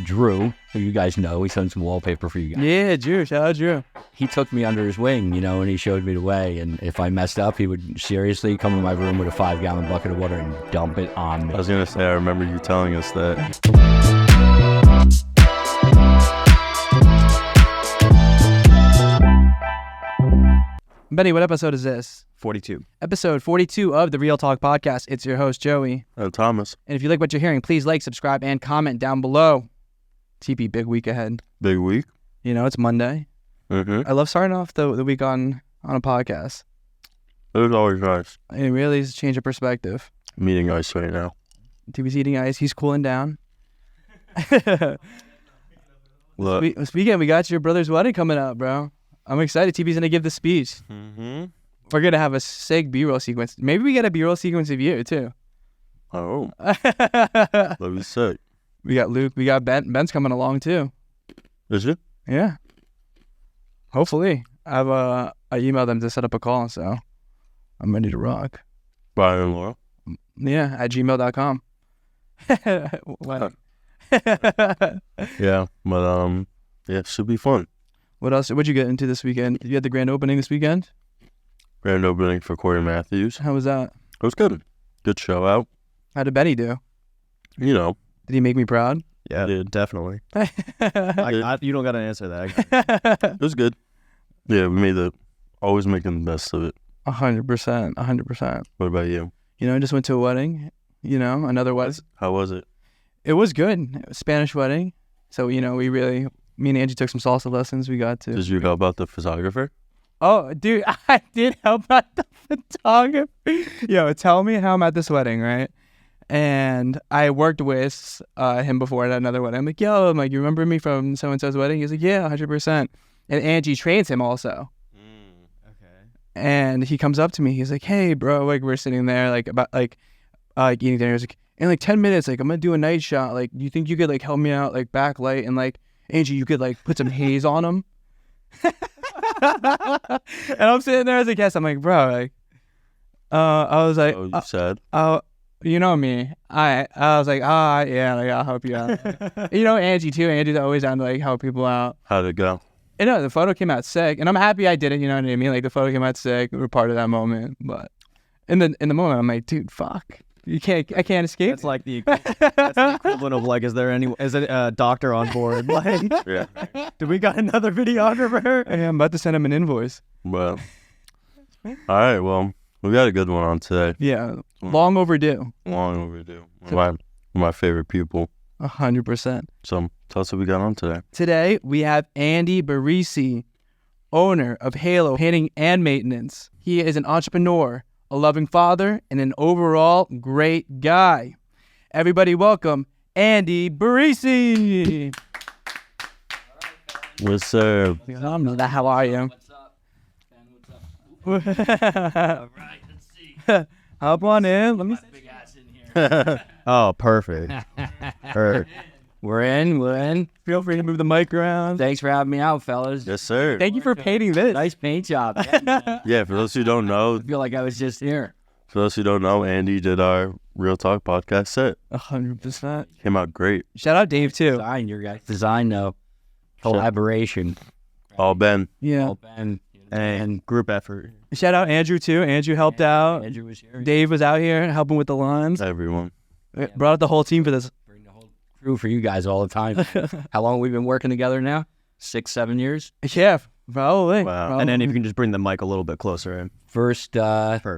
Drew, who you guys know, he's done some wallpaper for you guys. Yeah, Drew. Shout out Drew. He took me under his wing, and he showed me the way. And if I messed up, he would seriously come in my room with a 5-gallon bucket of water and dump it on me. I was going to say, I remember you telling us that. Benny, what episode is this? 42. Episode 42 of the Real Talk Podcast. It's your host, Joey. Thomas. And if you like what you're hearing, please like, subscribe, and comment down below. TP, big week ahead. Big week. It's Monday. Mm-hmm. I love starting off the week on a podcast. It was always nice. It really is a change of perspective. I'm eating ice right now. TP's eating ice. He's cooling down. Look. Speaking, we got your brother's wedding coming up, bro. I'm excited. TP's going to give the speech. Mm-hmm. We're going to have a sick B-roll sequence. Maybe we get a B-roll sequence of you, too. Oh. That'd be sick. We got Luke. We got Ben. Ben's coming along, too. Is it? Yeah. Hopefully. I emailed them to set up a call, so I'm ready to rock. Brian and Laura? Yeah, at gmail.com. Yeah, but yeah, it should be fun. What else? What'd you get into this weekend? You had the grand opening this weekend? Grand opening for Corey Matthews. How was that? It was good. Good show out. How did Benny do? Did he make me proud? Yeah, Did. definitely. You don't got to answer that. It was good. Yeah, we always making the best of it. 100%. What about you? I just went to a wedding, another wedding. How was it? It was good. It was a Spanish wedding. So, me and Angie took some salsa lessons. We got to. Did you help out the photographer? Oh, dude, I did help out the photographer. Yo, tell me how I'm at this wedding, right? And I worked with him before at another wedding. I'm like, you remember me from so-and-so's wedding? He's like, yeah, 100%. And Angie trains him also. Okay. And he comes up to me. He's like, hey, bro, we're sitting there, eating dinner. He's like, in 10 minutes, I'm going to do a night shot. Do you think you could, help me out, backlight? And, Angie, you could, put some haze on him? And I'm sitting there as a guest. I'm like, bro, I was like, Oh, you said? You know me. I was like, yeah, I'll help you out. Angie, too. Angie's always down to, help people out. How'd it go? And the photo came out sick. And I'm happy I did it, you know what I mean? The photo came out sick. We were part of that moment. But in the moment, I'm like, dude, fuck. I can't escape. That's like the equivalent of is there a doctor on board? Yeah. Do we got another videographer? Yeah, I'm about to send him an invoice. Well, all right. Well, we got a good one on today. Yeah, long overdue. Long overdue. One of my favorite people. 100%. So tell us what we got on today. Today, we have Andy Barresse, owner of Halo Painting and Maintenance. He is an entrepreneur, a loving father, and an overall great guy. Everybody welcome Andy Barresse. What's up? How are you? What's up? Ben, what's up? All right, let's see. Hop on in. Let me see. Big ass in here. Oh, perfect. We're in. Feel free to move the mic around. Thanks for having me out, fellas. Yes, sir. Thank you for painting this. Nice paint job. Yeah, man. Yeah, for those who don't know, I feel like I was just here. Andy did our Real Talk podcast set. 100%. Came out great. Shout out Dave, too. Design, your guys' design, though. Collaboration. All Ben. Yeah. All Ben. And group effort. Shout out Andrew, too. Andrew helped out. Andrew was here. Dave was out here helping with the lines. Everyone. Brought out the whole team for this. Bring the whole crew for you guys all the time. How long have we been working together now? 6-7 years? Yeah, probably. Wow. And then if you can just bring the mic a little bit closer in. First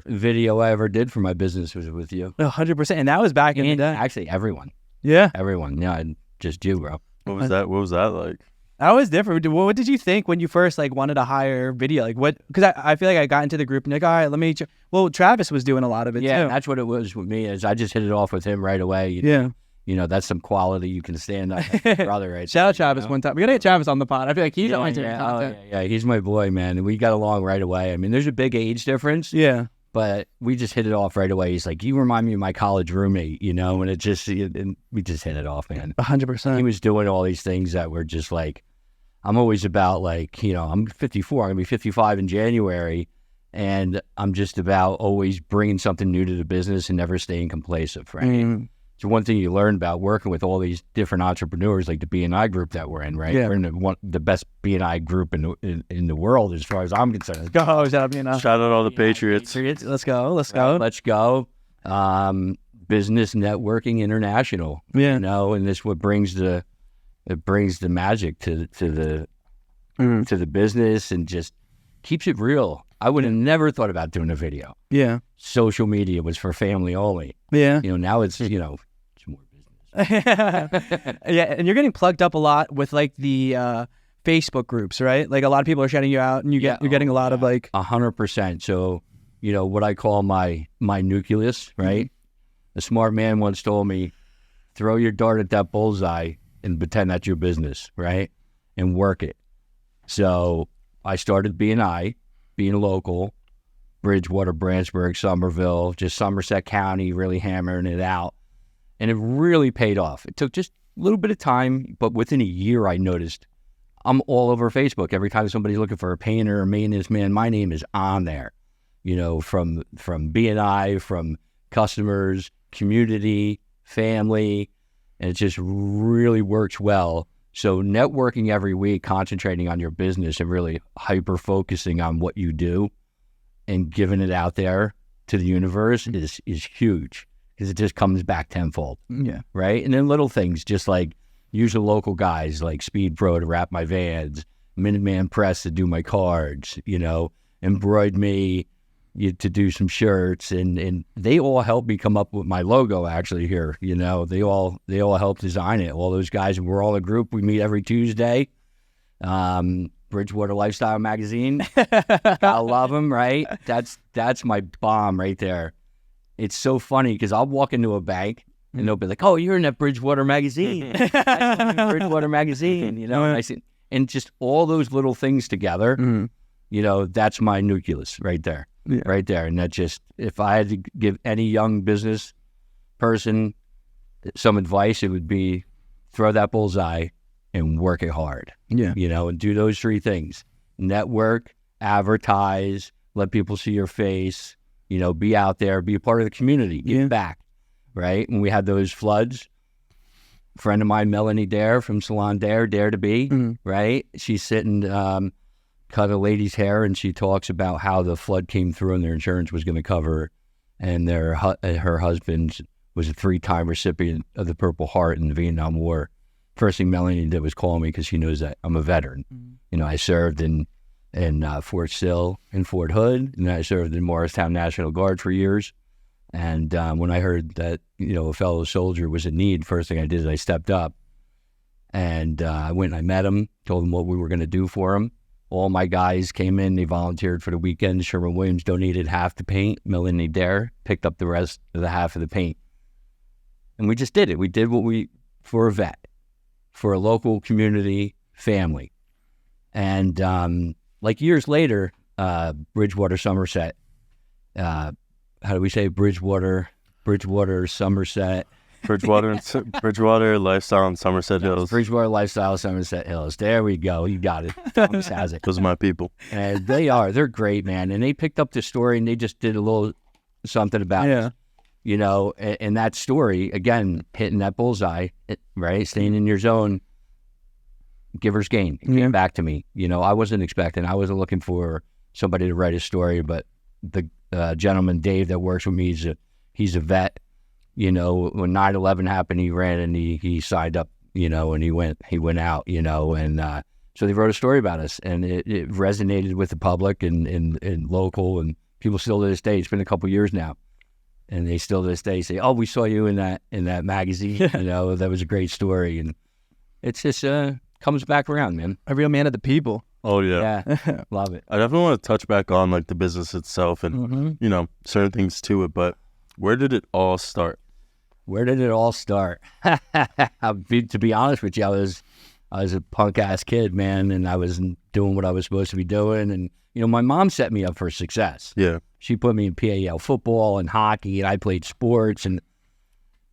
video I ever did for my business was with you. 100%. And that was back in the And day. actually, everyone. Yeah. Everyone. Yeah, just you, bro. What was that? What was that like? That was different. What did you think when you first wanted to hire video? Because I feel like I got into the group and all right, let me. Well, Travis was doing a lot of it Yeah, too. that's what it was with me. Is I just hit it off with him right away. Yeah. That's some quality you can stand up. Brother, right? Shout out Travis one time. We gotta get Travis on the pod. I feel like he's on yeah, he's my boy, man. And we got along right away. I mean, there's a big age difference. Yeah. But we just hit it off right away. He's like, you remind me of my college roommate, and and we just hit it off, man. 100%. He was doing all these things that were just I'm always about I'm 54, I'm gonna be 55 in January, and I'm just about always bringing something new to the business and never staying complacent, right? it's one thing you learn about working with all these different entrepreneurs, like the B&I group that we're in, right? Yeah. We're in the best B&I group in the world, as far as I'm concerned. Go, shout out, B&I. Shout out all the Patriots. Let's go. Let's Right, go. let's go. Business Networking International. Yeah. You know, and this what brings the magic to the business and just keeps it real. I would have never thought about doing a video. Yeah. Social media was for family only. Yeah. You know, now it's it's more business. Yeah, and you're getting plugged up a lot with like the Facebook groups, right? Like a lot of people are shouting you out, and you're getting a lot of like 100%. So, you know, what I call my nucleus, right? A smart man once told me, throw your dart at that bullseye and pretend that's your business, right? And work it. So I started being local, Bridgewater, Branchburg, Somerville, just Somerset County, really hammering it out. And it really paid off. It took just a little bit of time, but within a year I noticed I'm all over Facebook. Every time somebody's looking for a painter or maintenance man, my name is on there. You know, from B&I, from customers, community, family, and it just really works well. So networking every week, concentrating on your business and really hyper-focusing on what you do and giving it out there to the universe is huge because it just comes back tenfold. yeah. Right? And then little things, just like use the local guys like Speed Pro to wrap my vans, Minuteman Press to do my cards, you know, Embroid Me to do some shirts, and they all helped me come up with my logo actually here. You know, they all helped design it. All those guys, and we're all a group. We meet every Tuesday. Bridgewater Lifestyle Magazine. I love them, right? That's my bomb right there. It's so funny because I'll walk into a bank and they'll be like, "Oh, you're in that Bridgewater Magazine." Bridgewater Magazine, you know. And I see, and just all those little things together, you know, that's my nucleus right there. Yeah. Right there. And that just, if I had to give any young business person some advice, it would be throw that bullseye and work it hard. Yeah. You know, and do those three things: network, advertise, let people see your face, you know, be out there, be a part of the community, give back. Right? When we had those floods, a friend of mine, Melanie Dare from Salon Dare to Be, right? She's sitting, cut a lady's hair, and she talks about how the flood came through and their insurance was going to cover her, and her husband was a 3-time recipient of the Purple Heart in the Vietnam War. First thing Melanie did was call me because she knows that I'm a veteran. You know, I served in Fort Sill and Fort Hood, and I served in Morristown National Guard for years. And when I heard that, you know, a fellow soldier was in need, first thing I did is I stepped up, and I went and I met him, told him what we were going to do for him. All my guys came in, they volunteered for the weekend. Sherwin-Williams donated half the paint. Melanie Dare picked up the rest of the half of the paint. And we just did it. We did for a vet, for a local community family. And like years later, Bridgewater, Somerset, how do we say Bridgewater, Somerset? Bridgewater Lifestyle in Somerset Hills. Bridgewater Lifestyle, Somerset Hills. There we go. You got it. Thomas has it. Those are my people. And they're great, man. And they picked up the story and they just did a little something about it. You know, and that story, again, hitting that bullseye, right? Staying in your zone, giver's gain. It came back to me. You know, I wasn't expecting, I wasn't looking for somebody to write a story, but the gentleman, Dave, that works with me, he's a vet. You know, when 9/11 happened, he ran and he signed up, you know, and he went out, you know, and so they wrote a story about us, and it resonated with the public and local, and people still to this day. It's been a couple years now, and they still to this day say, "Oh, we saw you in that magazine." You know, that was a great story, and it's just comes back around, man. A real man of the people. Oh yeah, love it. I definitely want to touch back on like the business itself and you know, certain things to it, but where did it all start? Where did it all start? To be honest with you, I was a punk ass kid, man, and I was doing what I was supposed to be doing. And you know, my mom set me up for success. Yeah, she put me in PAL football and hockey, and I played sports, and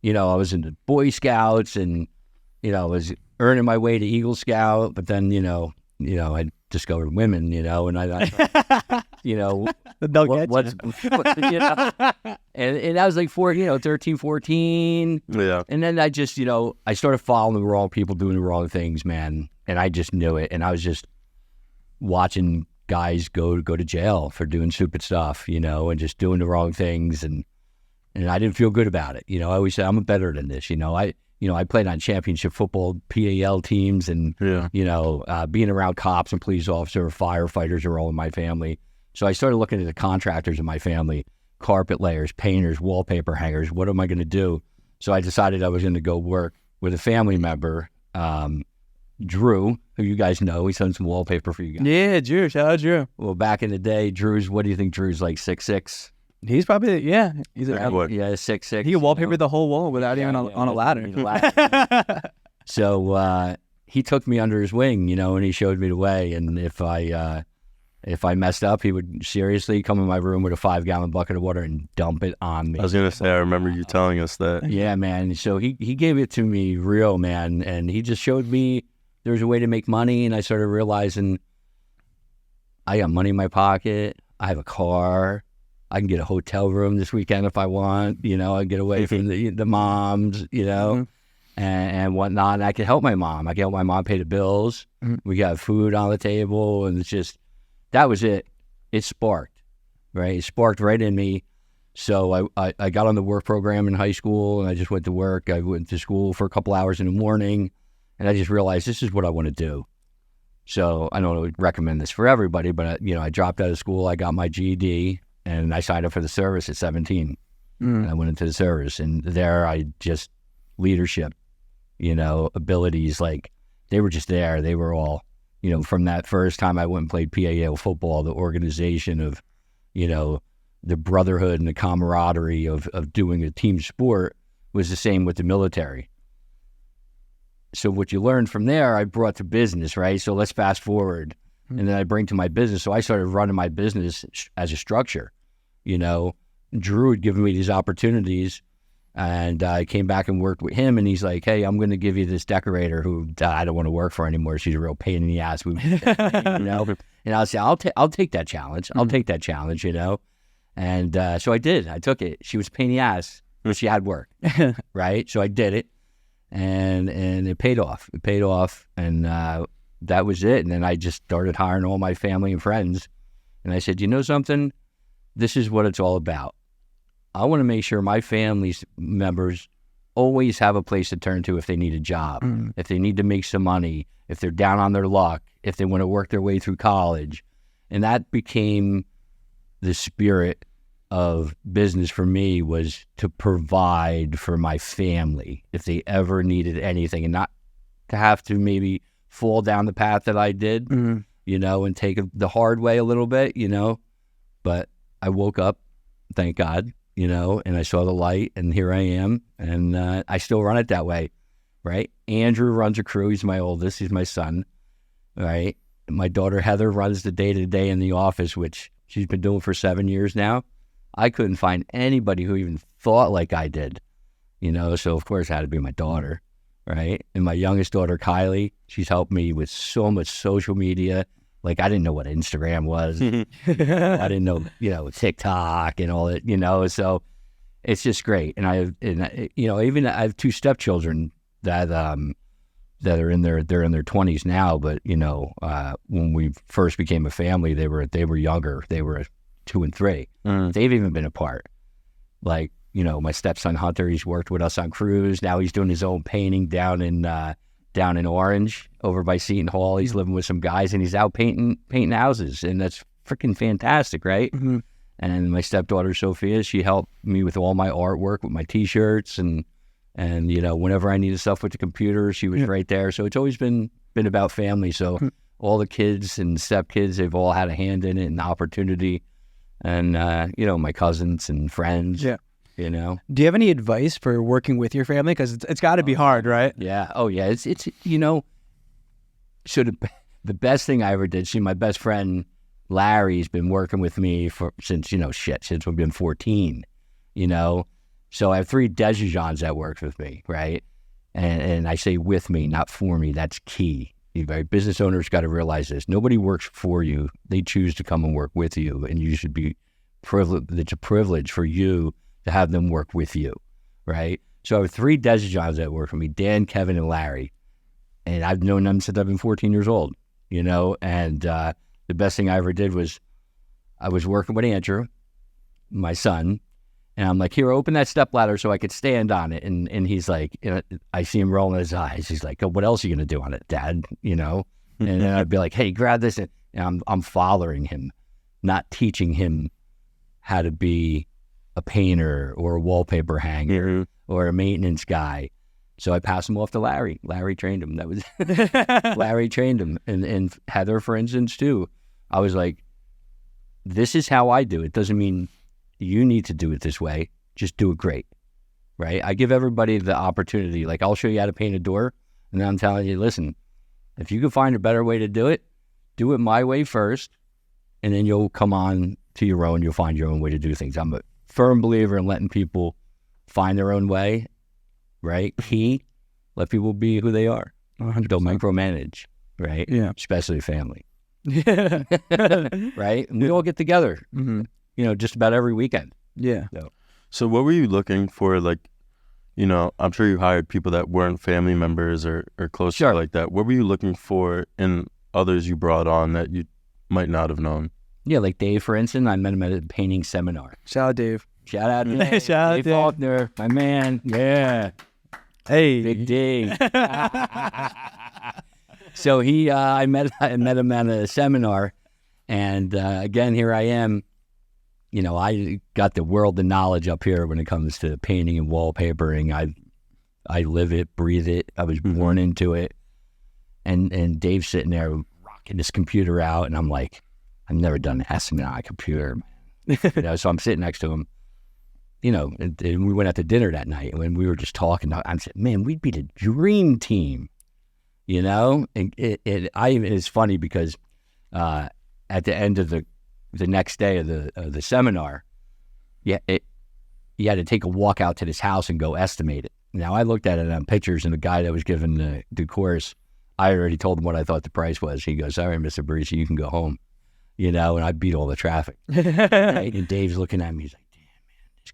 you know, I was in the Boy Scouts, and you know, I was earning my way to Eagle Scout. But then, you know, I discovered women, you know, and I you know, They'll get what's, you know, and I was like 13, 14. Yeah. And then I just, I started following the wrong people doing the wrong things, man. And I just knew it. And I was just watching guys go to jail for doing stupid stuff, and just doing the wrong things. And I didn't feel good about it. I always said, I'm better than this. I played on championship football, PAL teams, and, being around cops and police officers, firefighters are all in my family. So I started looking at the contractors in my family, carpet layers, painters, wallpaper hangers. What am I going to do? So I decided I was going to go work with a family member, Drew, who you guys know. He's done some wallpaper for you guys. Yeah, Drew. Shout out Drew. Well, back in the day, what do you think Drew's like, 6'6"? He's probably, he's Very good. Yeah, 6'6". he could wallpaper the whole wall without even on a ladder. So he took me under his wing, and he showed me the way. And if I messed up, he would seriously come in my room with a 5-gallon bucket of water and dump it on me. I was gonna say, I remember you telling us that. Yeah, man. So he gave it to me real, man, and he just showed me there's a way to make money. And I started realizing I got money in my pocket. I have a car. I can get a hotel room this weekend if I want. I get away from the moms, and whatnot. And I can help my mom. I can help my mom pay the bills. We got food on the table, and it's just, that was it. It sparked, right? It sparked right in me. So I got on the work program in high school, and I just went to work. I went to school for a couple hours in the morning, and I just realized this is what I want to do. So I don't recommend this for everybody, but I dropped out of school. I got my GED. And I signed up for the service at 17. And I went into the service. And there I just, leadership, abilities, like, they were just there. They were all, from that first time I went and played PAL football, the organization of, the brotherhood and the camaraderie of doing a team sport was the same with the military. So what you learned from there, I brought to business, right? So let's fast forward. And then I bring to my business. So I started running my business as a structure. Drew had given me these opportunities, and I came back and worked with him. And he's like, "Hey, I'm going to give you this decorator who I don't want to work for anymore. She's a real pain in the ass." And I'll say, "I'll take that challenge. I'll take that challenge." And so I did. I took it. She was a pain in the ass, but she had work, right? So I did it, and it paid off. It paid off, and that was it. And then I just started hiring all my family and friends. And I said, you know something? This is what it's all about. I want to make sure my family's members always have a place to turn to if they need a job, if they need to make some money, if they're down on their luck, if they want to work their way through college. And that became the spirit of business for me, was to provide for my family if they ever needed anything, and not to have to maybe fall down the path that I did, and take the hard way a little bit, but I woke up, thank God, and I saw the light, and here I am, and I still run it that way, right? Andrew runs a crew. He's my oldest. He's my son, right? My daughter Heather runs the day-to-day in the office, which she's been doing for 7 years now. I couldn't find anybody who even thought like I did, so of course it had to be my daughter. Right. And my youngest daughter, Kylie, she's helped me with so much social media. Like, I didn't know what Instagram was. I didn't know, TikTok and all that, so it's just great. And I have 2 stepchildren that are in they're in their 20s now. But, when we first became a family, they were younger. They were 2 and 3. They've even been apart. Like, my stepson Hunter, he's worked with us on crews. Now he's doing his own painting down in Orange over by Seton Hall. He's living with some guys, and he's out painting houses, and that's freaking fantastic, right? And my stepdaughter Sophia, she helped me with all my artwork, with my T-shirts, and whenever I needed stuff with the computer, she was right there. So it's always been about family. So all the kids and stepkids, they've all had a hand in it and opportunity, and my cousins and friends. Yeah. Do you have any advice for working with your family? Because it's got to be hard, right? Yeah. Oh, yeah. It's so the best thing I ever did, my best friend Larry's been working with me since we've been 14, So I have 3 Dejejans that worked with me, right? And I say with me, not for me. That's key, Right? Business owners got to realize this. Nobody works for you. They choose to come and work with you, and you should be privileged. It's a privilege for you to have them work with you, right? So I have 3 desert jobs that work for me, Dan, Kevin, and Larry. And I've known them since I've been 14 years old, and the best thing I ever did was I was working with Andrew, my son, and I'm like, here, open that step ladder so I could stand on it. And he's like, I see him rolling his eyes. He's like, oh, what else are you going to do on it, Dad? And then I'd be like, hey, grab this. And I'm following him, not teaching him how to be a painter or a wallpaper hanger or a maintenance guy. So I passed him off to Larry. Larry trained him. That was Larry trained him. And Heather, for instance, too. I was like, this is how I do it. Doesn't mean you need to do it this way. Just do it great, right? I give everybody the opportunity. Like, I'll show you how to paint a door. And then I'm telling you, listen, if you can find a better way to do it my way first. And then you'll come on to your own. You'll find your own way to do things. I'm a firm believer in letting people find their own way. Right? Let people be who they are. 100%. Don't micromanage, right? Yeah. Especially family. Yeah. Right? And we all get together, just about every weekend. Yeah. So what were you looking for? Like, I'm sure you hired people that weren't family members or close Sure. like that. What were you looking for in others you brought on that you might not have known? Yeah, like Dave, for instance, I met him at a painting seminar. Shout out, Dave. Shout out Dave. Shout out Dave Dave. Faulkner, my man. Yeah. Hey. Big Dave. So I met him at a seminar, and again, here I am. I got the world of knowledge up here when it comes to painting and wallpapering. I live it, breathe it. I was born into it. And Dave's sitting there rocking his computer out, and I'm like, I've never done an estimate on a computer. So I'm sitting next to him. And we went out to dinner that night, and when we were just talking, I said, man, we'd be the dream team, and it's funny because at the end of the next day of the seminar, you had to take a walk out to this house and go estimate it. Now, I looked at it on pictures, and the guy that was giving the course, I already told him what I thought the price was. He goes, all right, Mr. Barresse, you can go home, and I beat all the traffic. Right? And Dave's looking at me, he's like,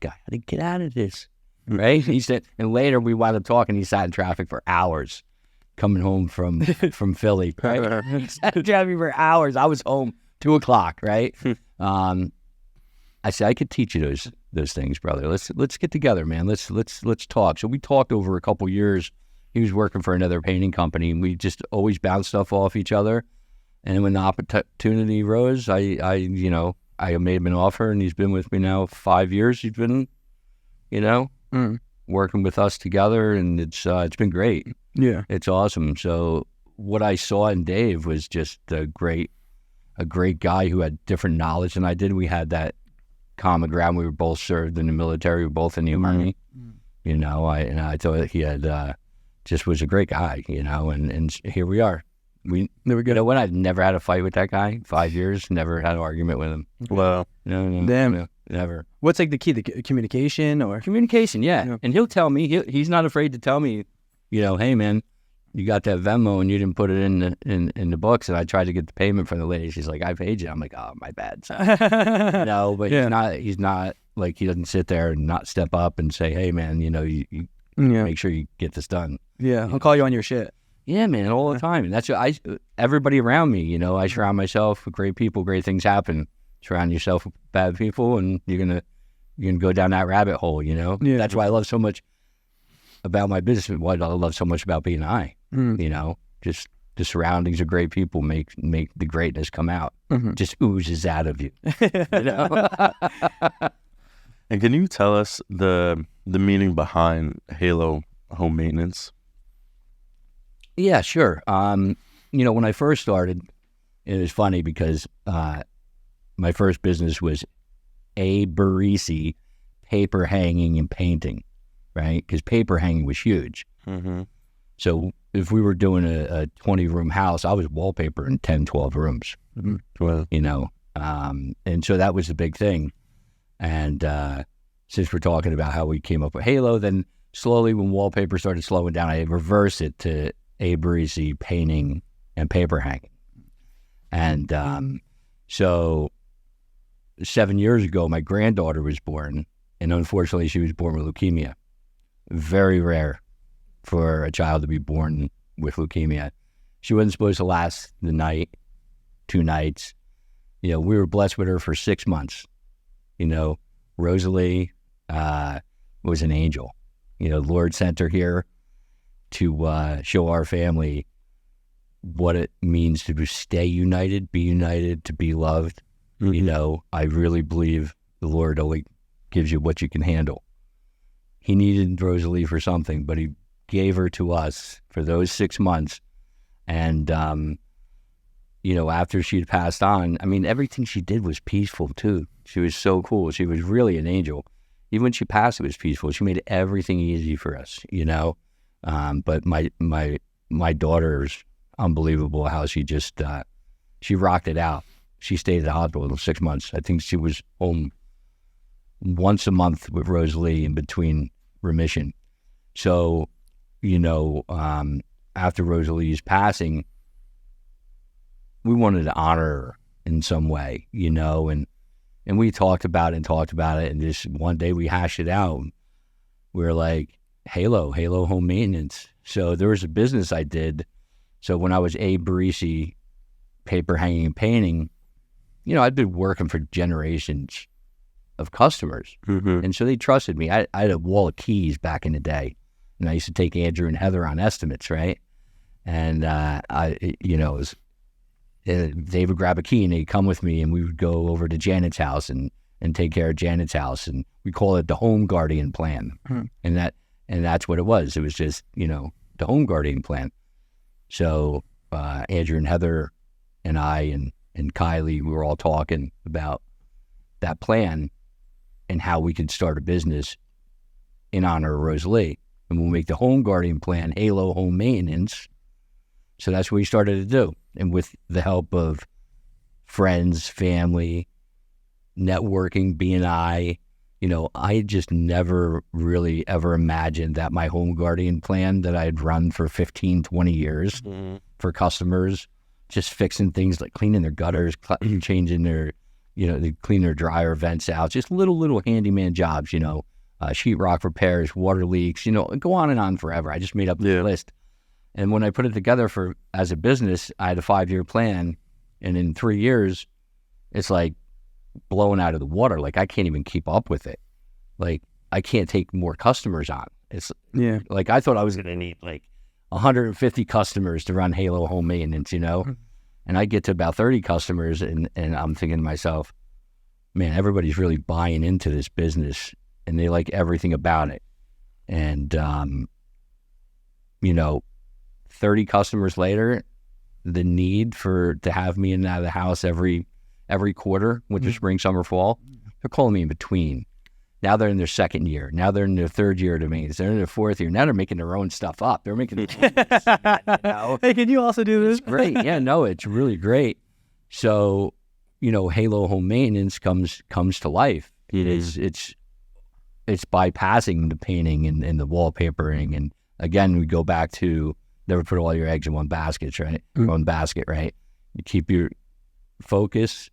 guy, how did he get out of this? Right? He said, and later we wound up talking. He sat in traffic for hours coming home from Philly. Right? He sat in traffic for hours. I was home 2:00. Right? I said, I could teach you those things, brother. Let's get together, man. Let's talk. So we talked over a couple years. He was working for another painting company, and we just always bounced stuff off each other. And when the opportunity rose, I made him an offer, and he's been with me now 5 years. He's been, working with us together, and it's been great. Yeah. It's awesome. So what I saw in Dave was just a great guy who had different knowledge than I did. We had that common ground. We were both served in the military. We were both in the Army. I thought he had just was a great guy. And here we are. There we go. You know what? I've never had a fight with that guy. 5 years, never had an argument with him. Wow. No. Damn. No, never. What's like the key? The communication or? Communication, yeah. And he'll tell me, he's not afraid to tell me, hey, man, you got that Venmo and you didn't put it in the books. And I tried to get the payment from the lady. She's like, I paid you. I'm like, oh, my bad. No, but he's not like, he doesn't sit there and not step up and say, hey, man, you make sure you get this done. Yeah, I'll call you on your shit. Yeah, man, all the time. And that's what everybody around me, I surround myself with great people, great things happen. Surround yourself with bad people, and you're gonna go down that rabbit hole, Yeah. That's why I love so much about my business, why I love so much about being just the surroundings of great people make the greatness come out. Just oozes out of you. And can you tell us the meaning behind Halo Home Maintenance? Yeah, sure. When I first started, it was funny because my first business was A. Barresse paper hanging and painting, right? Because paper hanging was huge. Mm-hmm. So if we were doing a 20-room house, I was wallpaper in 10, 12 rooms, Well, and so that was the big thing. And since we're talking about how we came up with Halo, then slowly when wallpaper started slowing down, I reversed it to A. Barresse painting and paper hanging. And so 7 years ago, my granddaughter was born, and unfortunately, she was born with leukemia. Very rare for a child to be born with leukemia. She wasn't supposed to last the night, 2 nights. We were blessed with her for 6 months. Rosalie was an angel. Lord sent her here to show our family what it means to stay united, to be loved. Mm-hmm. I really believe the Lord only gives you what you can handle. He needed Rosalie for something, but he gave her to us for those 6 months. And, after she'd passed on, everything she did was peaceful too. She was so cool. She was really an angel. Even when she passed, it was peaceful. She made everything easy for us, But my daughter's unbelievable how she just, she rocked it out. She stayed at the hospital 6 months. I think she was home once a month with Rosalie in between remission. So, after Rosalie's passing, we wanted to honor her in some way, and we talked about it, and just one day we hashed it out. We were like, Halo Home Maintenance. So there was a business I did. So when I was Andy Barresse, paper hanging and painting, I'd been working for generations of customers. Mm-hmm. And so they trusted me. I had a wall of keys back in the day, and I used to take Andrew and Heather on estimates, right? And they would grab a key and they'd come with me, and we would go over to Janet's house and take care of Janet's house, and we call it the home guardian plan. Mm-hmm. And that's what it was. It was just the home guardian plan. So Andrew and Heather and I and Kylie, we were all talking about that plan and how we could start a business in honor of Rosalie. And we'll make the home guardian plan Halo Home Maintenance. So that's what we started to do. And with the help of friends, family, networking, BNI, I just never really ever imagined that my home guardian plan that I'd run for 15, 20 years mm-hmm. for customers, just fixing things like cleaning their gutters, changing their, they clean their dryer vents out, just little handyman jobs, sheetrock repairs, water leaks, go on and on forever. I just made up the list. And when I put it together as a business, I had a 5-year plan, and in 3 years, it's like blowing out of the water. Like I can't even keep up with it. Like I can't take more customers on. It's like I thought I was going to need like 150 customers to run Halo Home Maintenance, mm-hmm. and I get to about 30 customers, and I'm thinking to myself, man, everybody's really buying into this business, and they like everything about it. And 30 customers later, the need to have me in and out of the house every quarter, winter, mm-hmm. spring, summer, fall, they're calling me in between. Now they're in their 2nd year. Now they're in their 3rd year to me. They're in their 4th year. Now they're making their own stuff up. They're making Hey, can you also do this? It's great. Yeah, no, it's really great. So, Halo Home Maintenance comes to life. Mm-hmm. It's bypassing the painting and the wallpapering. And again, we go back to never put all your eggs in one basket, right? Mm-hmm. One basket, right? You keep your focus,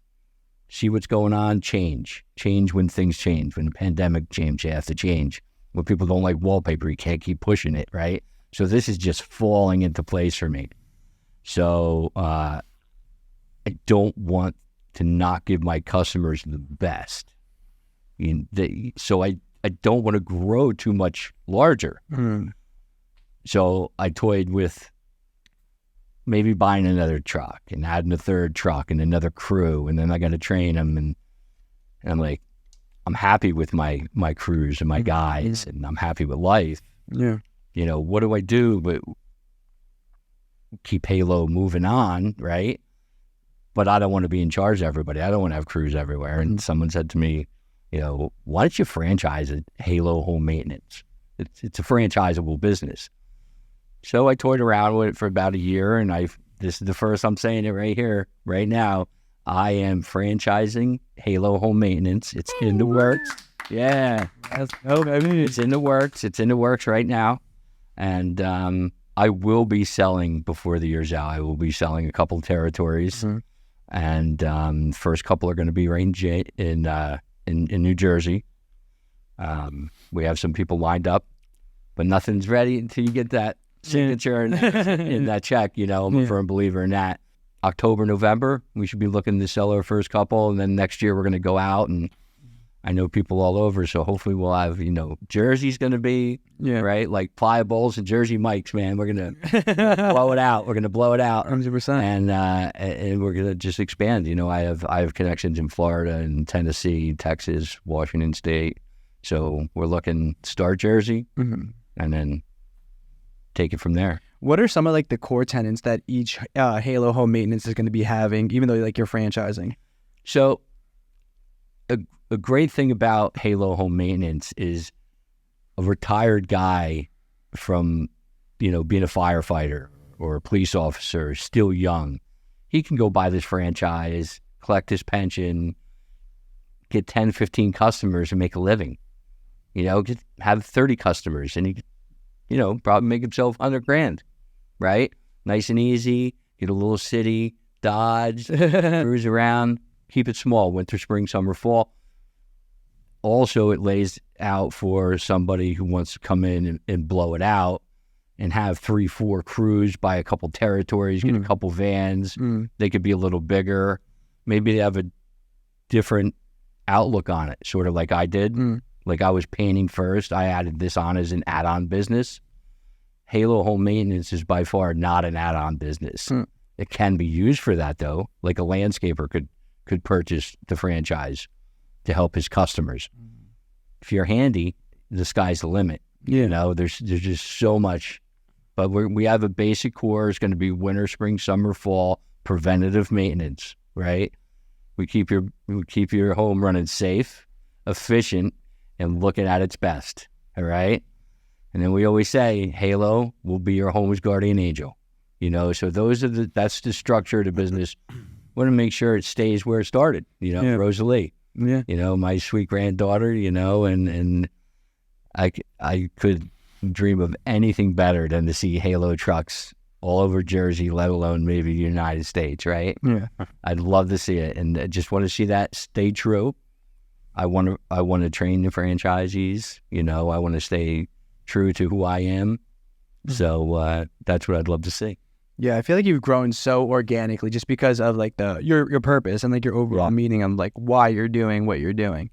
see what's going on, change when things change. When the pandemic changes, you have to change. When people don't like wallpaper, you can't keep pushing it, right? So this is just falling into place for me. So I don't want to not give my customers the best. So I don't want to grow too much larger. Mm. So I toyed with maybe buying another truck and adding a 3rd truck and another crew, and then I got to train them. And I'm like, I'm happy with my crews and my guys, and I'm happy with life. Yeah. What do I do but keep Halo moving on, right? But I don't want to be in charge of everybody. I don't want to have crews everywhere. And someone said to me, why don't you franchise it, Halo Home Maintenance? It's a franchisable business. So I toyed around with it for about a year, and this is the first I'm saying it right here, right now. I am franchising Halo Home Maintenance. It's in the works. Yeah. It's in the works. It's in the works right now. And I will be selling before the year's out. I will be selling a couple territories, and first couple are going to be right in New Jersey. We have some people lined up, but nothing's ready until you get that signature in that check. You know, I'm a firm believer in that. October, November, we should be looking to sell our first couple, and then next year we're going to go out, and I know people all over, so hopefully we'll have, you know, Jersey's going to be, right, like Pliables and Jersey Mikes, man. We're going to blow it out. We're going to blow it out. 100%. And we're going to just expand. You know, I have connections in Florida and Tennessee, Texas, Washington State. So we're looking to start Jersey and then take it from there. What are some of like the core tenants that each Halo Home Maintenance is going to be having, even though like you're franchising? So a great thing about Halo Home Maintenance is a retired guy from, you know, being a firefighter or a police officer, still young. He can go buy this franchise, collect his pension, get 10, 15 customers and make a living. You know, just have 30 customers and he, you know, probably make himself $100,000, right? Nice and easy, get a little city, Dodge, cruise around, keep it small, winter, spring, summer, fall. Also, it lays out for somebody who wants to come in and blow it out and have 3, 4 crews, buy a couple territories, get a couple vans. They could be a little bigger. Maybe they have a different outlook on it, sort of like I did. Like I was painting first. I added this on as an add-on business. Halo Home Maintenance is by far not an add-on business. It can be used for that, though. Like a landscaper could purchase the franchise to help his customers. If you're handy, the sky's the limit. You know, there's just so much. But we have a basic core. It's going to be winter, spring, summer, fall, preventative maintenance, right? We keep your home running safe, efficient, and looking at its best, all right? And then we always say, Halo will be your home's guardian angel, you know? So that's the structure of the business. Want to make sure it stays where it started, you know, Rosalie. You know, my sweet granddaughter, you know, and I could dream of anything better than to see Halo trucks all over Jersey, let alone maybe the United States, right? I'd love to see it, and I just want to see that stay true. I want to train the franchisees, you know, I want to stay true to who I am. So that's what I'd love to see. Yeah, I feel like you've grown so organically just because of like your purpose and like your overall meaning of like why you're doing what you're doing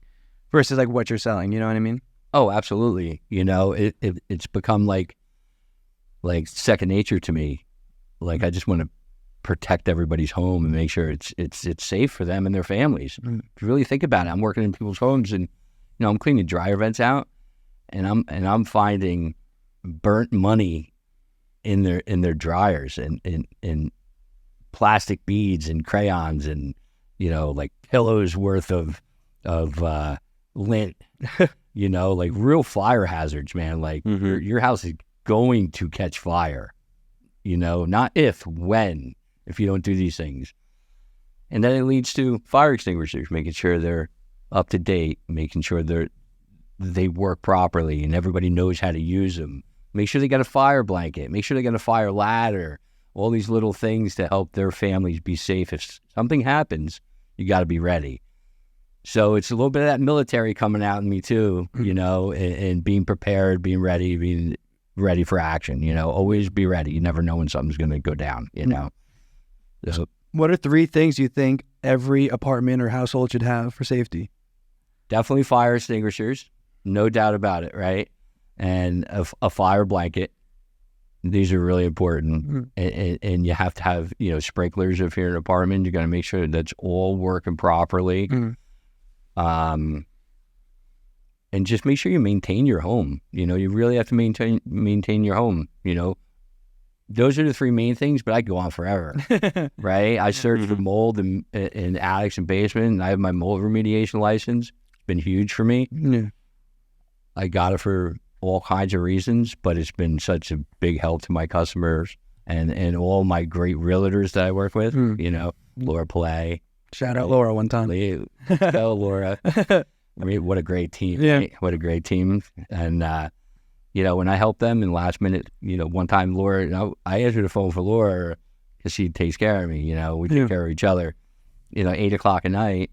versus like what you're selling. You know what I mean? Oh, absolutely. You know, it's become like second nature to me. Like I just want to protect everybody's home and make sure it's safe for them and their families. If you really think about it, I'm working in people's homes and, you know, I'm cleaning dryer vents out and I'm finding burnt money in their dryers and plastic beads and crayons and, you know, like pillows worth of lint, you know, like real fire hazards, man. Like your house is going to catch fire, you know, not if you don't do these things. And then it leads to fire extinguishers, making sure they're up to date, making sure they work properly and everybody knows how to use them. Make sure they got a fire blanket. Make sure they got a fire ladder. All these little things to help their families be safe. If something happens, you got to be ready. So it's a little bit of that military coming out in me too, you know, and being prepared, being ready for action, you know, always be ready. You never know when something's going to go down, you know. So, what are 3 things you think every apartment or household should have for safety? Definitely fire extinguishers, no doubt about it, right? And a fire blanket. These are really important. And you have to have, you know, sprinklers if you're in an apartment. You got to make sure that's all working properly. And just make sure you maintain your home. You know, you really have to maintain your home, you know. Those are the 3 main things, but I go on forever, right? I search for mold in attics and basement, and I have my mold remediation license. It's been huge for me. I got it for all kinds of reasons, but it's been such a big help to my customers and all my great realtors that I work with, you know, Laura Play. Shout out Laura one time. Go, Laura. I mean, what a great team. Right? What a great team. And, when I help them and last minute, one time Laura, I answered the phone for Laura because she takes care of me, we take care of each other. 8 o'clock at night,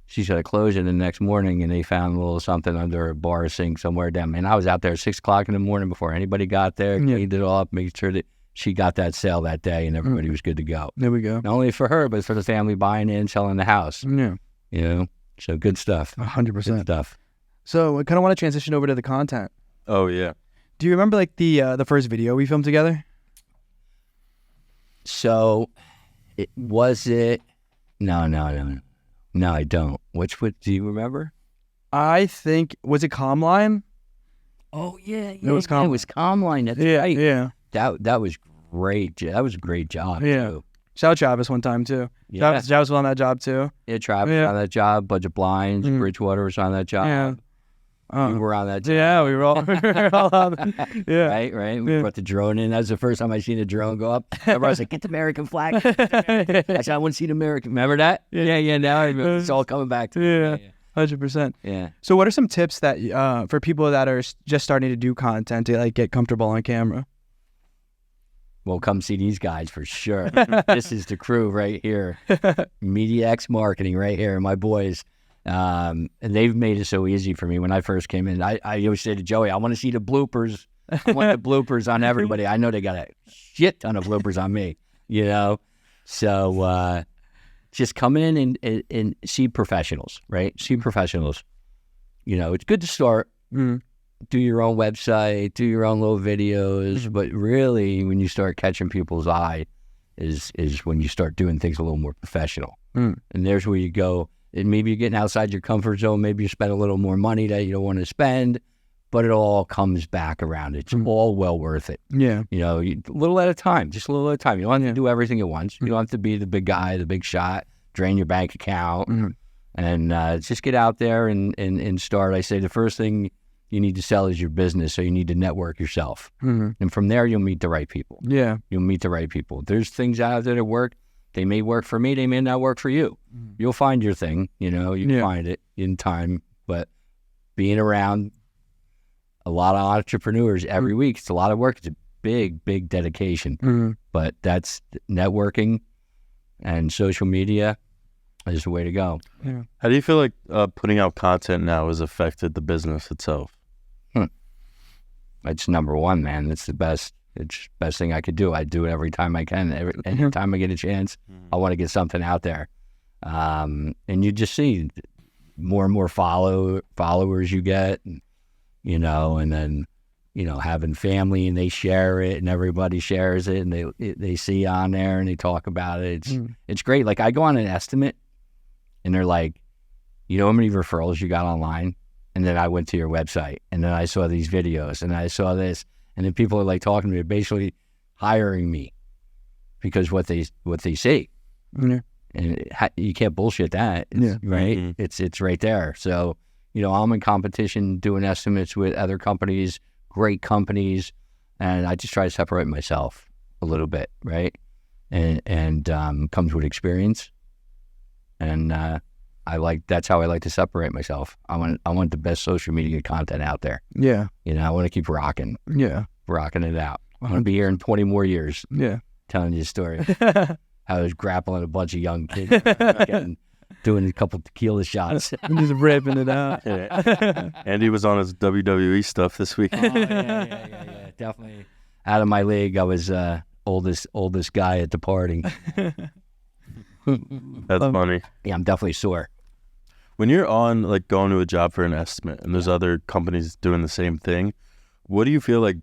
she's got to close it the next morning, and they found a little something under a bar sink somewhere down. And I was out there at 6 o'clock in the morning before anybody got there, cleaned it all up, made sure that she got that sale that day, and everybody was good to go. There we go. Not only for her, but for the family buying in, selling the house. Yeah. So good stuff. 100%. Good stuff. So I kind of want to transition over to the content. Oh, yeah. Do you remember like the first video we filmed together? So was it? No, I don't. Do you remember? I think, was it Comline? Oh, yeah. It was It was Comline. That's right. Yeah. That was great. That was a great job. Yeah. Too. Shout out Travis one time too. Yeah. Travis was on that job too. Yeah, Travis was on that job. Budget Blinds, Bridgewater was on that job. Yeah. We were on that job. Yeah, we were all, on. Yeah. Right. We brought the drone in. That was the first time I seen a drone go up. Remember, I was like, get the American flag. I said, I want to see the American. Remember that? Yeah. Now it's all coming back to me. Yeah. 100%. Yeah. So what are some tips that for people that are just starting to do content to like get comfortable on camera? Well, come see these guys for sure. This is the crew right here. Media X Marketing right here, my boys. And they've made it so easy for me. When I first came in, I always say to Joey, I want to see the bloopers. I want the bloopers on everybody. I know they got a shit ton of bloopers on me, So just come in and see professionals, right? See professionals. It's good to start. Do your own website, do your own little videos, but really when you start catching people's eye is when you start doing things a little more professional. And there's where you go. And maybe you're getting outside your comfort zone. Maybe you spend a little more money that you don't want to spend, but it all comes back around. It's all well worth it. Yeah. A little at a time, just a little at a time. You don't have to do everything at once. You don't have to be the big guy, the big shot, drain your bank account, and just get out there and start. I say the first thing you need to sell is your business, so you need to network yourself. And from there, you'll meet the right people. Yeah. You'll meet the right people. There's things out there that work. They may work for me. They may not work for you. You'll find your thing. You find it in time. But being around a lot of entrepreneurs every week, it's a lot of work. It's a big, big dedication. But that's networking, and social media is the way to go. Yeah. How do you feel like putting out content now has affected the business itself? It's number one, man. It's the best. It's the best thing I could do. I do it every time I can. Every time I get a chance, I want to get something out there. And you just see more and more followers you get, and then, having family and they share it and everybody shares it and they see on there and they talk about it. It's great. Like I go on an estimate and they're like, how many referrals you got online? And then I went to your website and then I saw these videos and I saw this. And then people are like talking to me, basically hiring me because what they see. Yeah. And you can't bullshit that, right? It's right there. So, I'm in competition doing estimates with other companies, great companies, and I just try to separate myself a little bit, right? And comes with experience. And that's how I like to separate myself. I want the best social media content out there. Yeah. I want to keep rocking. Yeah. Rocking it out. I want to be here in 20 more years. Yeah. Telling you a story. I was grappling a bunch of young kids, doing a couple tequila shots. I'm just ripping it out. Andy was on his WWE stuff this week. Oh, yeah. Definitely out of my league. I was oldest guy at the party. That's funny. Yeah, I'm definitely sore. When you're on, like, going to a job for an estimate and there's other companies doing the same thing, what do you feel like,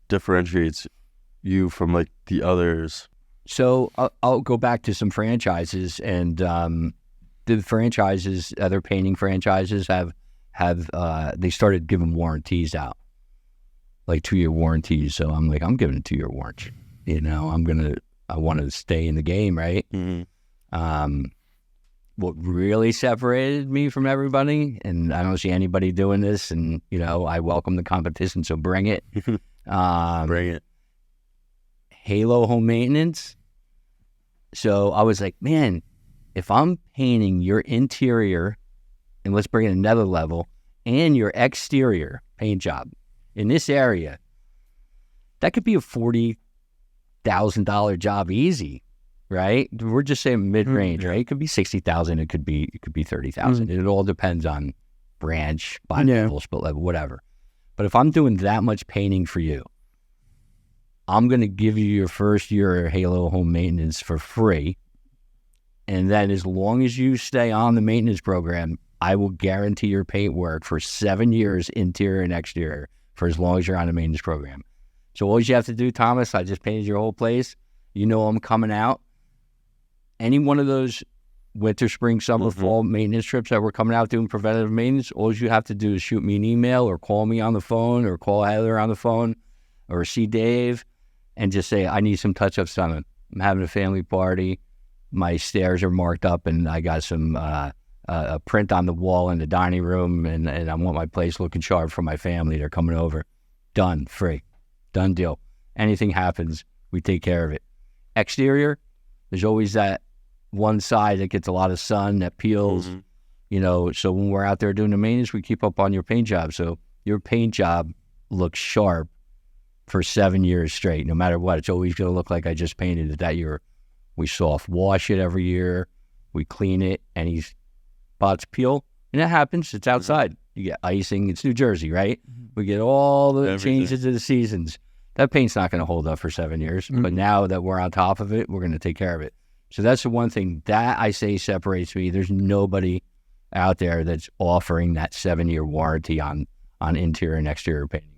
differentiates you from, like, the others? So I'll go back to some franchises, and the franchises, other painting franchises have they started giving warranties out, like 2-year warranties. So I'm like, I'm giving a 2-year warranty. I want to stay in the game, right? What really separated me from everybody, and I don't see anybody doing this, and I welcome the competition, so bring it. Bring it. Halo home maintenance. So I was like, man, if I'm painting your interior, and let's bring it another level, and your exterior paint job, in this area, that could be a $40,000 job easy, right? We're just saying mid-range, right? It could be 60,000. It could be 30,000. It all depends on branch, by level, split level, whatever. But if I'm doing that much painting for you, I'm going to give you your first year of Halo home maintenance for free. And then as long as you stay on the maintenance program, I will guarantee your paint work for 7 years, interior and exterior, for as long as you're on the maintenance program. So all you have to do, Thomas, I just painted your whole place. You know I'm coming out. Any one of those winter, spring, summer, fall maintenance trips that we're coming out doing preventative maintenance, all you have to do is shoot me an email or call me on the phone or call Heather on the phone or see Dave and just say, I need some touch-ups done. I'm having a family party. My stairs are marked up and I got some a print on the wall in the dining room and I want my place looking sharp for my family. They're coming over. Done. Free. Done deal. Anything happens, we take care of it. Exterior, there's always that one side that gets a lot of sun that peels, you know, so when we're out there doing the maintenance, we keep up on your paint job. So your paint job looks sharp for 7 years straight. No matter what, it's always going to look like I just painted it that year. We soft wash it every year. We clean it. Any spots peel. And it happens. It's outside. You get icing. It's New Jersey, right? We get all the changes of the seasons. That paint's not going to hold up for 7 years. But now that we're on top of it, we're going to take care of it. So that's the one thing that I say separates me. There's nobody out there that's offering that 7-year warranty on interior and exterior painting.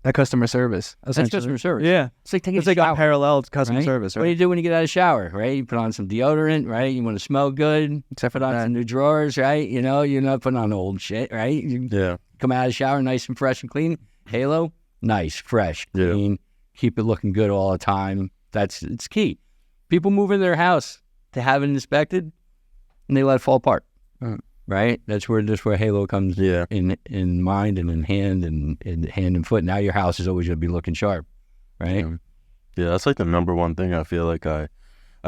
That customer service. That's customer service. Yeah. It's like taking It's like a shower, unparalleled customer right? service, right? What do you do when you get out of the shower, right? You put on some deodorant, right? You want to smell good. Except for Put on that. some new drawers, right? You know, you're not putting on old shit, right? You come out of the shower nice and fresh and clean. Halo, nice, fresh, clean. Keep it looking good all the time. It's key. People move into their house to have it inspected, and they let it fall apart. Right? That's where Halo comes in mind and in hand and hand and foot. Now your house is always going to be looking sharp, right? Yeah, that's like the number one thing I feel like I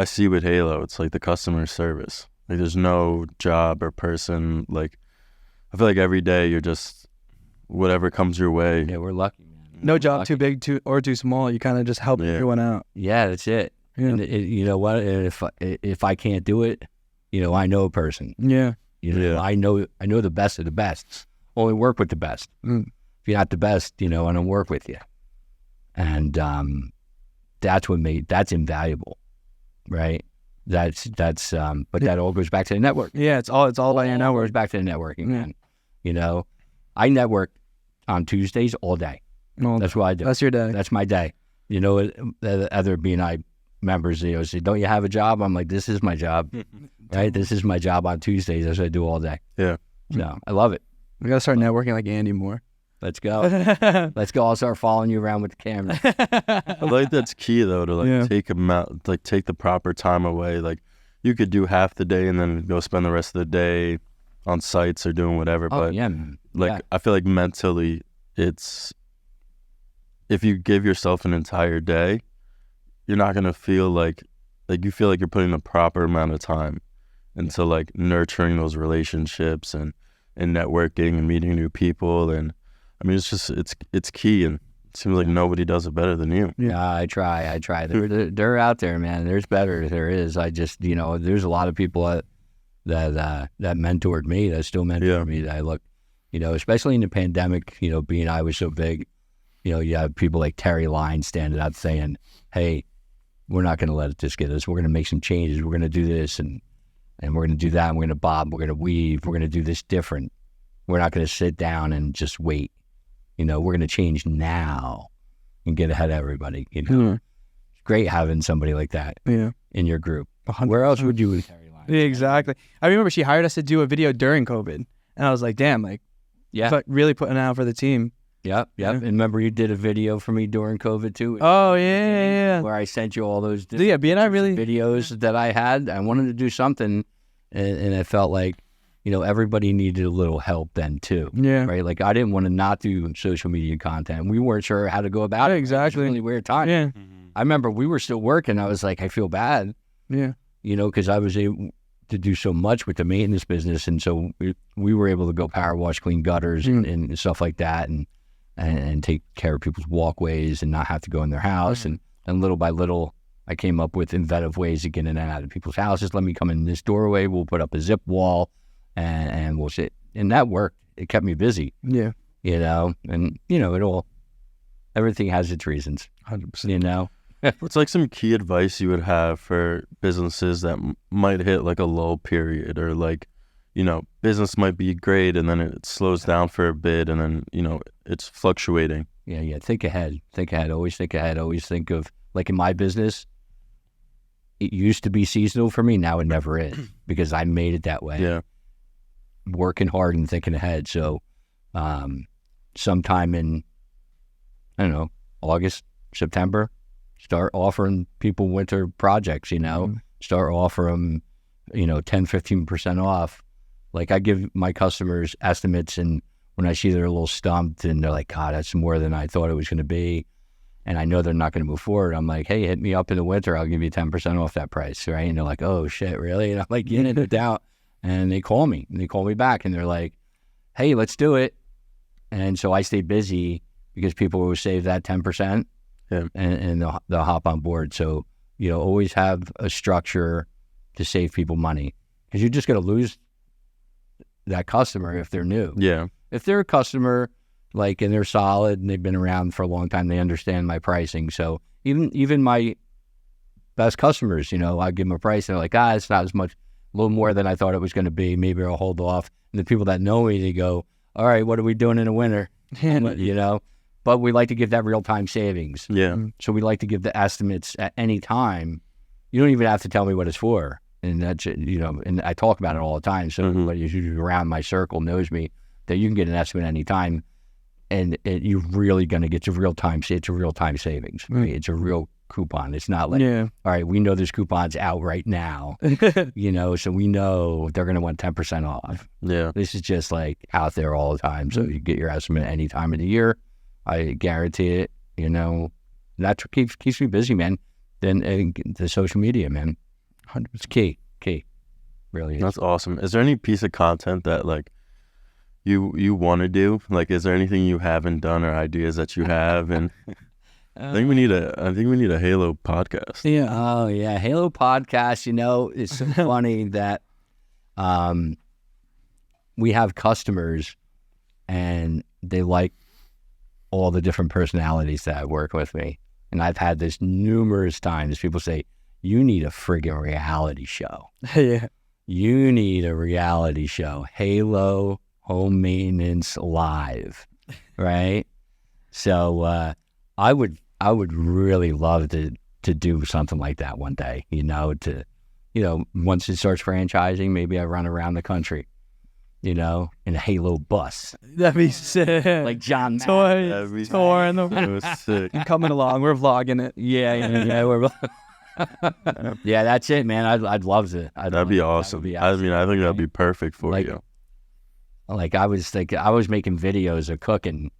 see with Halo. It's like the customer service. Like there's no job or person. Like I feel like every day you're just whatever comes your way. Yeah, we're lucky, man. No job too big or too small. You kind of just help everyone out. Yeah, that's it. Yeah. And you know what? If I can't do it, you know, I know a person. Yeah. You know, I know the best of the best. Only work with the best. If you're not the best, you know, I don't work with you. And that's invaluable, right? But that all goes back to the network. Yeah, it's all about your network. Goes back to the networking, man. You know, I network on Tuesdays all day. Well, that's what I do. That's your day. That's my day. You know, the other BNI members, you know, say, don't you have a job? I'm like, this is my job, right? This is my job on Tuesdays. That's what I do all day. Yeah. So I love it. We got to start networking like Andy more. Let's go. Let's go. I'll start following you around with the camera. I like that's key though to take the proper time away. Like you could do half the day and then go spend the rest of the day on sites or doing whatever. But I feel like mentally it's if you give yourself an entire day, you're not gonna feel like you feel like you're putting the proper amount of time into like nurturing those relationships and networking and meeting new people. And I mean, it's just it's key, and it seems like nobody does it better than you. Yeah, I try. They're out there, man. There's better. There is. I just, you know, there's a lot of people that mentored me, that still mentor me. That I look, you know, especially in the pandemic, you know, being I was so big, you know, you have people like Terry Line standing out saying, "Hey, we're not going to let this get us. We're going to make some changes. We're going to do this and we're going to do that. And we're going to bob. We're going to weave. We're going to do this different. We're not going to sit down and just wait. You know, we're going to change now and get ahead of everybody. You know, it's great having somebody like that in your group. 100%. Where else would you with Terry Line? Yeah, exactly. I remember she hired us to do a video during COVID, and I was like, damn, like, like really putting out for the team. Yep. And remember you did a video for me during COVID too? Oh, yeah. Where I sent you all those videos that I had. I wanted to do something, and I felt like, you know, everybody needed a little help then too. Yeah. Right? Like I didn't want to not do social media content. We weren't sure how to go about it. Exactly. It was a really weird time. Yeah. I remember we were still working. I was like, I feel bad. Yeah. You know, because I was able to do so much with the maintenance business. And so we were able to go power wash, clean gutters and stuff like that. And and take care of people's walkways and not have to go in their house. And little by little, I came up with inventive ways to get in and out of people's houses. Let me come in this doorway. We'll put up a zip wall and we'll sit. And that worked. It kept me busy. Yeah. You know, and, everything has its reasons. 100%. You know? What's like some key advice you would have for businesses that might hit like a lull period, or like, business might be great and then it slows down for a bit and then, it's fluctuating. Yeah. Think ahead. Always think ahead. Always think of, like in my business, it used to be seasonal for me. Now it never is because I made it that way. Yeah. Working hard and thinking ahead. So sometime in, I don't know, August, September, start offering people winter projects, start offering them, 10, 15% off. Like I give my customers estimates, and when I see they're a little stumped and they're like, God, that's more than I thought it was going to be, and I know they're not going to move forward, I'm like, hey, hit me up in the winter. I'll give you 10% off that price, right? And they're like, oh, shit, really? And I'm like, yeah, no doubt. And they call me back, and they're like, hey, let's do it. And so I stay busy because people will save that 10%, and they'll hop on board. So, always have a structure to save people money, because you're just going to lose that customer if they're new. Yeah. If they're a customer, and they're solid and they've been around for a long time, they understand my pricing. So even my best customers, I give them a price, and they're like, it's not as much, a little more than I thought it was going to be. Maybe I'll hold off. And the people that know me, they go, all right, what are we doing in the winter? But we like to give that real-time savings. Yeah. So we like to give the estimates at any time. You don't even have to tell me what it's for. And that's, and I talk about it all the time. So everybody who's around my circle knows me, that you can get an estimate anytime, and you're really going to get your real-time, it's a real-time savings. Right? It's a real coupon. It's not like, all right, we know there's coupons out right now, so we know they're going to want 10% off. Yeah. This is just like out there all the time. So you get your estimate any time of the year. I guarantee it, that's what keeps me busy, man. Then the social media, man. It's key. Really is. That's awesome. Is there any piece of content that like you want to do? Like, is there anything you haven't done or ideas that you have? And I think we need a Halo podcast. Yeah. Oh yeah. Halo podcast, it's so funny that we have customers and they like all the different personalities that work with me. And I've had this numerous times. People say, you need a friggin' reality show. Yeah. You need a reality show. Halo Home Maintenance Live, right? So I would really love to do something like that one day, once it starts franchising, maybe I run around the country, in a Halo bus. That'd be sick. Like John touring the sick. coming along. We're vlogging it. Yeah, we're yeah, that's it, man. I'd love to. That'd be awesome. I think that'd be perfect for you. Like I was making videos of cooking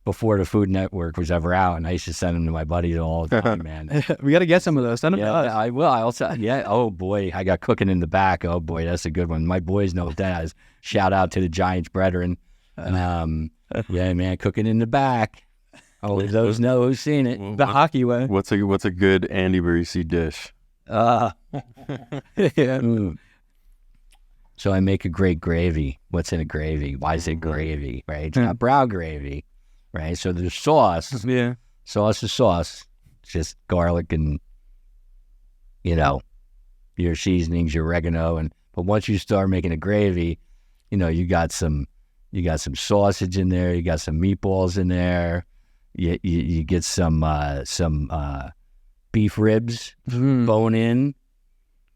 before the Food Network was ever out, and I used to send them to my buddies all the time, man. We got to get some of those. Send them to us. I will. I also, oh boy, I got cooking in the back. Oh boy, that's a good one. My boys know what that is. Shout out to the Giants brethren. Yeah, man, cooking in the back. Only those know who's seen it. The hockey way. What's a good Andy Barresse dish? Yeah. So I make a great gravy. What's in a gravy? Why is it gravy? Right? It's not brown gravy, right? So there's sauce. Yeah. Sauce is sauce. It's just garlic and your seasonings, your oregano, but once you start making a gravy, you got some sausage in there. You got some meatballs in there. You get some beef ribs, bone in,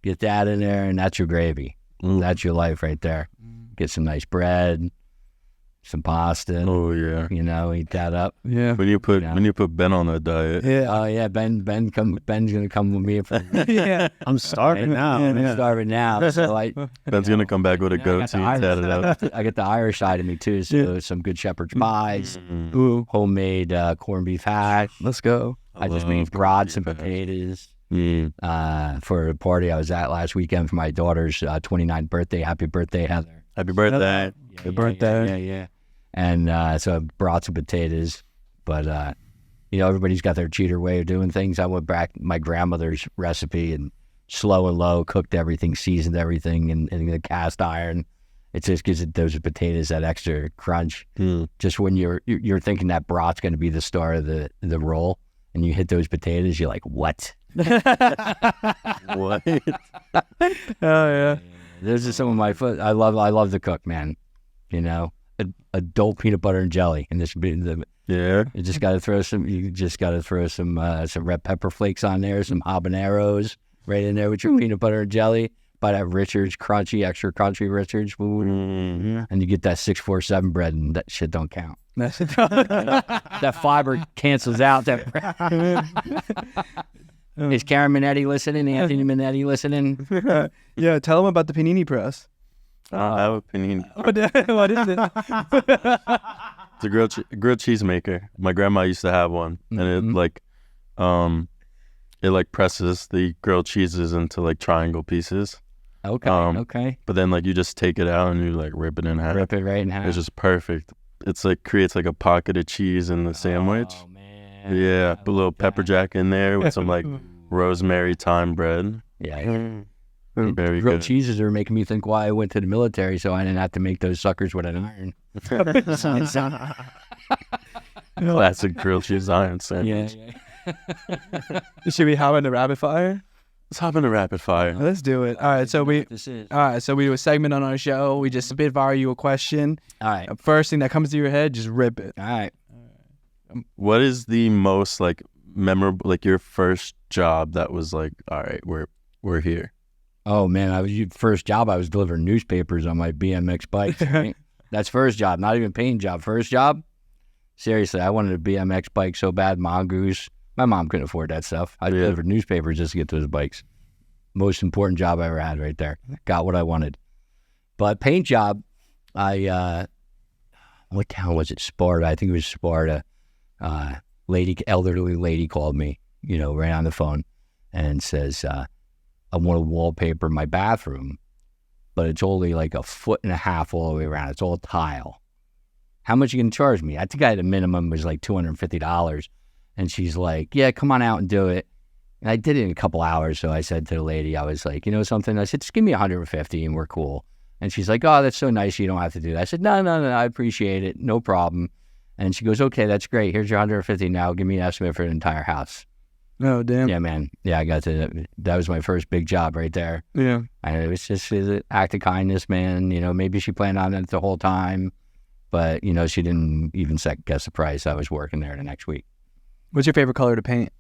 get that in there, and that's your gravy. That's your life right there. Get some nice bread, some pasta. Oh yeah. Eat that up. Yeah. When you put Ben on that diet. Yeah. Oh yeah. Ben's gonna come with me. Yeah. I'm starving now. I'm starving now. So Ben's gonna come back with a goatee. I get the Irish side of me too. So some good shepherd's pies, homemade corned beef hash. Let's go. I just made rods and potatoes. For a party I was at last weekend for my daughter's 29th birthday. Happy birthday, Heather. Happy birthday. Happy birthday. Yeah. And so I brought some potatoes, but everybody's got their cheater way of doing things. I went back my grandmother's recipe and slow and low, cooked everything, seasoned everything in the cast iron. It just gives those potatoes that extra crunch. Just when you're thinking that broth's going to be the star of the roll, and you hit those potatoes, you're like, what? What? Oh yeah. Those are some of my food. I love to cook, man. Adult peanut butter and jelly, and this would be Yeah. You just got to throw some red pepper flakes on there, some habaneros right in there with your peanut butter and jelly. Buy that Richards extra crunchy Richards food, and you get that 647 bread, and that shit don't count. That fiber cancels out that bread. Is Karen Minetti listening? Anthony Minetti listening? Yeah, tell them about the panini press. I have a panini. What is it? It's a grilled cheese maker. My grandma used to have one, and it presses the grilled cheeses into like triangle pieces. Okay. Okay. But then you just take it out and you rip it in half. Rip it right in half. It's just perfect. It's creates a pocket of cheese in the sandwich. Oh man. Yeah, put a little pepper jack in there with some rosemary thyme bread. Yeah. Very grilled good. cheeses are making me think why I went to the military, so I didn't have to make those suckers with an iron. Classic grilled cheese iron sandwich. Yeah. Should we hop into rapid fire? Let's hop into rapid fire. Let's do it. All right, so we do a segment on our show. We just spitfire you a question. All right. First thing that comes to your head, just rip it. All right. What is the most memorable, your first job that was all right, we're here? Oh man, first job I was delivering newspapers on my BMX bike. Right? That's first job, not even paint job. First job. Seriously, I wanted a BMX bike so bad, mongoose. My mom couldn't afford that stuff. I delivered newspapers just to get those bikes. Most important job I ever had right there. Got what I wanted. But paint job, what town was it? Sparta. I think it was Sparta. Elderly lady called me, right on the phone and says, I want to wallpaper my bathroom, but it's only 1.5 foot all the way around. It's all tile. How much you can charge me? I think I had a minimum was $250. And she's like, yeah, come on out and do it. And I did it in a couple hours. So I said to the lady, I was like, something? I said, just give me $150 and we're cool. And she's like, oh, that's so nice. You don't have to do that. I said, no, I appreciate it. No problem. And she goes, okay, that's great. Here's your $150 now. Give me an estimate for the entire house. Oh, damn. Yeah, man. Yeah, I got to, that was my first big job right there. Yeah. And it was just an act of kindness, man. Maybe she planned on it the whole time, but, she didn't even second guess the price. I was working there the next week. What's your favorite color to paint?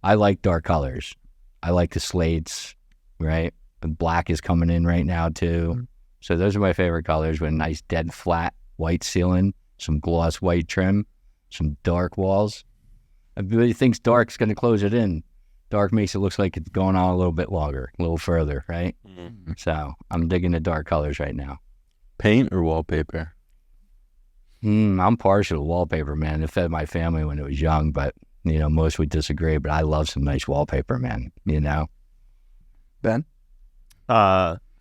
I like dark colors. I like the slates, right? And black is coming in right now, too. So those are my favorite colors with a nice dead flat white ceiling, some gloss white trim, some dark walls. Everybody thinks dark's going to close it in. Dark makes it look like it's going on a little bit longer, a little further, right? Mm-hmm. So I'm digging the dark colors right now. Paint or wallpaper? I'm partial to wallpaper, man. It fed my family when it was young, but, most would disagree. But I love some nice wallpaper, man, Ben?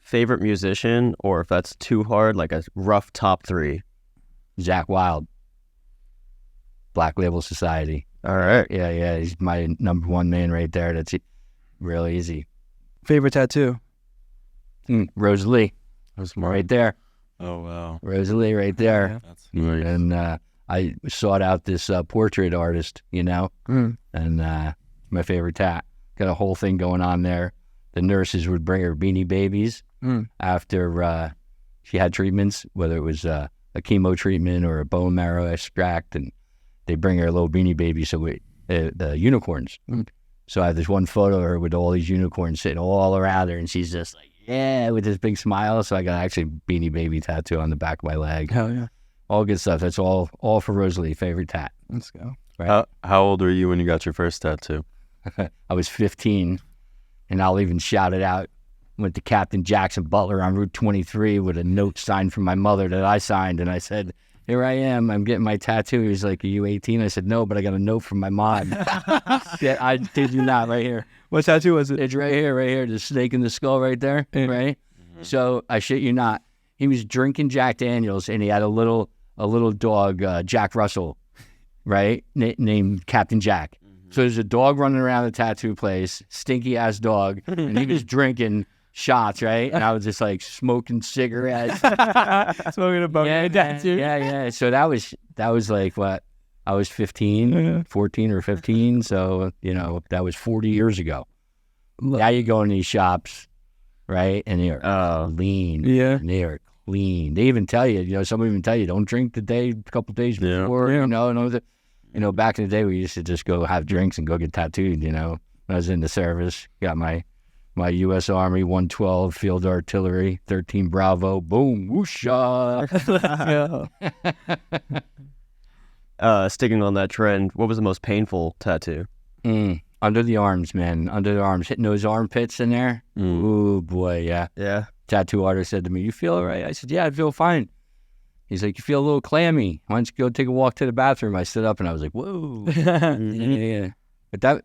Favorite musician, or if that's too hard, a rough top 3? Zakk Wylde. Black Label Society. All right. Yeah. He's my number one man right there. That's real easy. Favorite tattoo? Rosalie. That's smart. Right there. Oh, wow. Rosalie right there. That's nice. And I sought out this portrait artist, and my favorite tat. Got a whole thing going on there. The nurses would bring her Beanie Babies after she had treatments, whether it was a chemo treatment or a bone marrow extract, and they bring her a little Beanie Baby, the unicorns. So I have this one photo of her with all these unicorns sitting all around her, and she's just like, yeah, with this big smile. So I got actually Beanie Baby tattoo on the back of my leg. Hell yeah. All good stuff. That's all for Rosalie. Favorite tat. Let's go. Right? How old were you when you got your first tattoo? I was 15, and I'll even shout it out. Went to Captain Jackson Butler on Route 23 with a note signed from my mother that I signed, and I said, here I am. I'm getting my tattoo. He was like, are you 18? I said, no, but I got a note from my mom. Yeah, I did you not right here. What tattoo was it? It's right here. The snake in the skull right there, right? Mm-hmm. So I shit you not. he was drinking Jack Daniels, and he had a little dog, Jack Russell, right, named Captain Jack. So there's a dog running around the tattoo place, stinky ass dog, and he was drinking shots, right? And I was just like smoking cigarettes, smoking a bucket tattoo. Yeah. So that was like what, I was 15, 14 or 15. So that was 40 years ago. Now you go in these shops, right, and they're lean. Yeah, and they are clean. They even tell you, some even tell you, don't drink a couple days before. Back in the day, we used to just go have drinks and go get tattooed. When I was in the service, got my U.S. Army 112 Field Artillery 13 Bravo, boom, whoosha. Sticking on that trend, what was the most painful tattoo? Under the arms, man. Under the arms, hitting those armpits in there. Ooh, boy, yeah. Yeah. Tattoo artist said to me, "You feel all right?" I said, "Yeah, I feel fine." He's like, "You feel a little clammy. Why don't you go take a walk to the bathroom?" I stood up and I was like, "Whoa." Yeah. But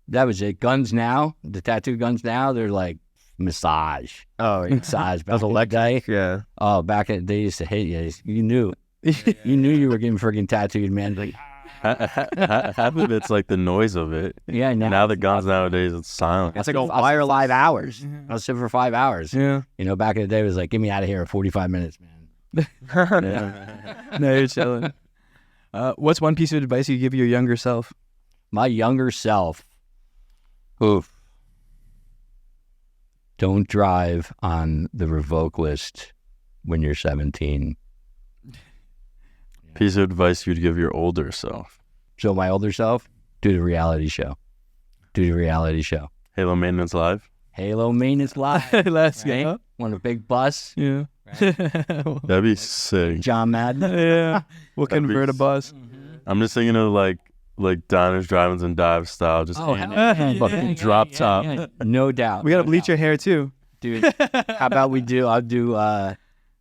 that was it. Guns now, the tattoo guns now, they're like massage. Oh, massage. Back in the day. Yeah. Oh, back in the day, they used to hit you. You knew. You knew you were getting freaking tattooed, man. Like, half of it's like the noise of it. Yeah. Now the guns nowadays, it's silent. It's like a fire 5 hours. I'll sit for 5 hours. Yeah. Back in the day, it was like, get me out of here in 45 minutes, man. No, you're chilling. What's one piece of advice you give your younger self? My younger self. Oof. Don't drive on the revoke list when you're 17. Piece of advice you'd give your older self. So my older self, do the reality show. Halo Maintenance Live. Halo Maintenance Live. Let's go. Want a big bus? Yeah. Right? That'd be sick. John Madden. Yeah. We'll convert a bus. I'm just thinking of like diners, drive-ins, and dive style. Just fucking drop top. Yeah. No doubt. We gotta bleach your hair too, dude. How about I'll do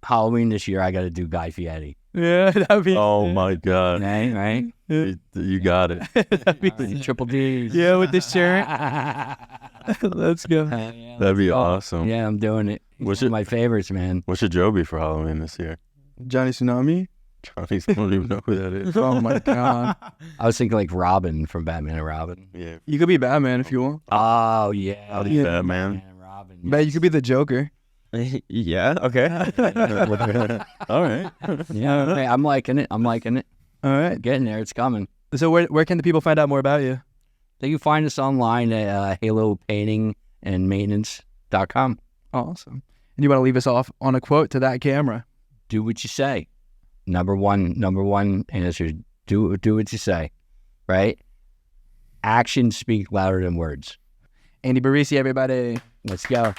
Halloween this year. I got to do Guy Fieri. Yeah, that'd be. Oh my god! Right? You got it. That'd be Triple D's. Yeah, with this shirt. Let's go. That'd be awesome. Yeah, I'm doing it. One of my favorites, man. What should Joe be for Halloween this year? Johnny Tsunami. Johnny, I don't even know who that is. Oh my god. I was thinking like Robin from Batman and Robin. Yeah. You could be Batman if you want. Oh yeah. I'll be Batman. And Robin. Bet you could be the Joker. Yeah. Okay. All right. Yeah. Okay, I'm liking it. All right. Getting there. It's coming. So where can the people find out more about you? They can find us online at halopaintingandmaintenance.com. Awesome. And you want to leave us off on a quote to that camera? Do what you say. Number one answer. Do what you say. Right? Actions speak louder than words. Andy Barresse, everybody. Let's go.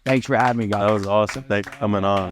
Thanks for having me, guys. That was awesome. Thanks for coming on.